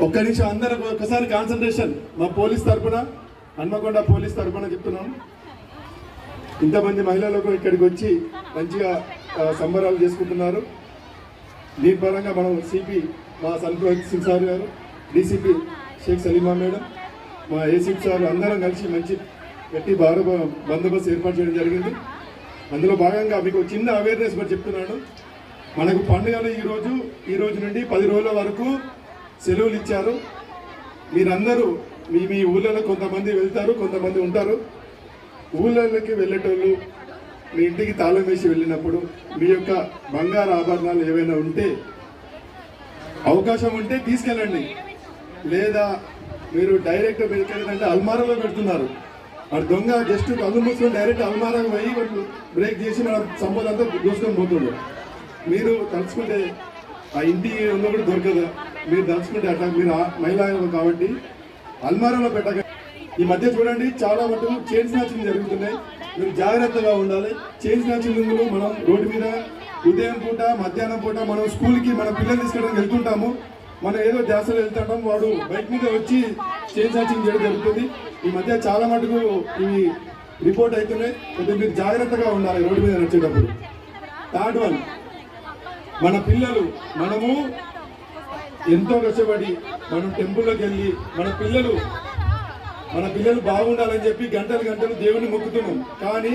ఒక్క నిమిషం అందరూ ఒకసారి కాన్సన్ట్రేషన్. మా పోలీస్ తరఫున, హన్మకొండ పోలీస్ తరఫున చెప్తున్నాం, ఇంతమంది మహిళలకు ఇక్కడికి వచ్చి మంచిగా సంబరాలు చేసుకుంటున్నారు. దీని పరంగా మనం సిపి మా సంతోష్ సింగ్ సార్ గారు, డీసీపీ షేక్ సలీమా మేడం, మా ఏసీపీ సార్ అందరం కలిసి మంచి గట్టి బందోబస్తు ఏర్పాటు చేయడం జరిగింది. అందులో భాగంగా మీకు చిన్న అవేర్నెస్ కూడా చెప్తున్నాను. మనకు పండుగలు ఈ రోజు నుండి 10 రోజుల వరకు సెలవులు ఇచ్చారు. మీరందరూ మీ ఊళ్ళలో కొంతమంది వెళ్తారు, కొంతమంది ఉంటారు. ఊళ్ళలోకి వెళ్ళేటోళ్ళు మీ ఇంటికి తాళం వేసి వెళ్ళినప్పుడు మీ యొక్క బంగారు ఆభరణాలు ఏవైనా ఉంటే అవకాశం ఉంటే తీసుకెళ్ళండి. లేదా మీరు డైరెక్ట్ వెళ్ళకంటే అల్మారాలో పెడుతున్నారు. మరి దొంగ జస్ట్ కళ్ళు మూసుకొని డైరెక్ట్ అల్మారాకు పోయి వాళ్ళు బ్రేక్ చేసి మన సంపద అంతా దూసుకొని పోతుండ్రు. మీరు తలుచుకుంటే ఆ ఇంటి ఉన్న కూడా దొరకదు. మీరు తలుచుకుంటే అట్లా మీరు మహిళ కాబట్టి అల్మారాలో పెట్టక. ఈ మధ్య చూడండి చాలా మటుకు చైన్ స్నాచింగ్ జరుగుతున్నాయి. మీరు జాగ్రత్తగా ఉండాలి. చైన్ స్నాచింగ్ మనం రోడ్డు మీద ఉదయం పూట మధ్యాహ్నం పూట మనం స్కూల్కి మన పిల్లలు తీసుకోవడానికి వెళ్తుంటాము. మనం ఏదో ధ్యాసలో వెళ్తుంటాం, వాడు బైక్ మీద వచ్చి చైన్ స్నాచింగ్ చేయడం జరుగుతుంది. ఈ మధ్య చాలా మటుకు ఇవి రిపోర్ట్ అవుతున్నాయి. కొద్దిగా మీరు జాగ్రత్తగా ఉండాలి రోడ్డు మీద నడిచేటప్పుడు. థర్డ్ వన్, మన పిల్లలు మనము ఎంతో కష్టపడి మనం టెంపుల్లోకి వెళ్ళి మన పిల్లలు బాగుండాలని చెప్పి గంటలు దేవుని మొక్కుతున్నాం. కానీ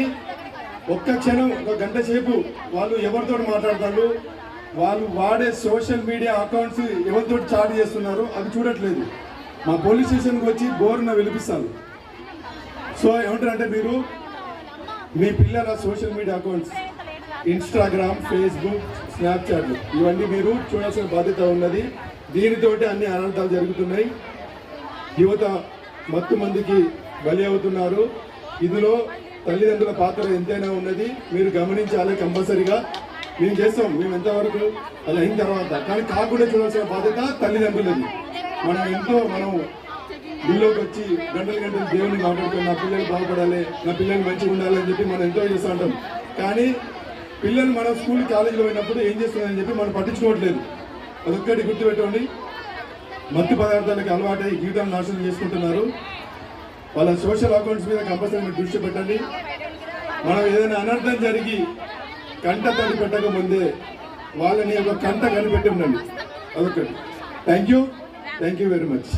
ఒక్క క్షణం, ఒక గంట సేపు వాళ్ళు ఎవరితో మాట్లాడతారు, వాళ్ళు వాడే సోషల్ మీడియా అకౌంట్స్ ఎవరితో చాట్ చేస్తున్నారు అది చూడట్లేదు. మా పోలీస్ స్టేషన్కి వచ్చి బోర్న విలిపిస్తారు. సో ఏమంటారంటే మీరు మీ పిల్లల social media accounts Instagram, Facebook, Snapchat ఇవన్నీ మీరు చూడాల్సిన బాధ్యత ఉన్నది. దీనితోటి అన్ని అనర్థాలు జరుగుతున్నాయి. యువత మత్తు మందికి బలి అవుతున్నారు. ఇందులో తల్లిదండ్రుల పాత్ర ఎంతైనా ఉన్నది, మీరు గమనించాలి. కంపల్సరీగా మేము చేస్తాం, మేము ఎంతవరకు అది అయిన తర్వాత. కానీ కాకుండా చూడాల్సిన బాధ్యత తల్లిదండ్రులది. మనం గుళ్ళోకి వచ్చి గంటలు దేవుని మాట్లాడుతున్నాం, నా పిల్లలు బాగుపడాలి, నా పిల్లలు మంచిగా ఉండాలి అని చెప్పి మనం ఎంతో చేస్తూ ఉంటాం. కానీ పిల్లలు మనం స్కూల్ కాలేజీలో పోయినప్పుడు ఏం చేస్తున్నారని చెప్పి మనం పట్టించుకోవట్లేదు. అదొక్కటి గుర్తుపెట్టుకోండి. మత్తు పదార్థాలకు అలవాటై జీవితాన్ని నాశనం చేసుకుంటున్నారు. వాళ్ళ సోషల్ అకౌంట్స్ మీద కంపల్సరీ మీరు దృష్టి పెట్టండి. మనం ఏదైనా అనర్థం జరిగి కంట తడి పెట్టక ముందే వాళ్ళని ఒక కంట కనిపెట్టి ఉండండి. అదొకటి. Thank you very much.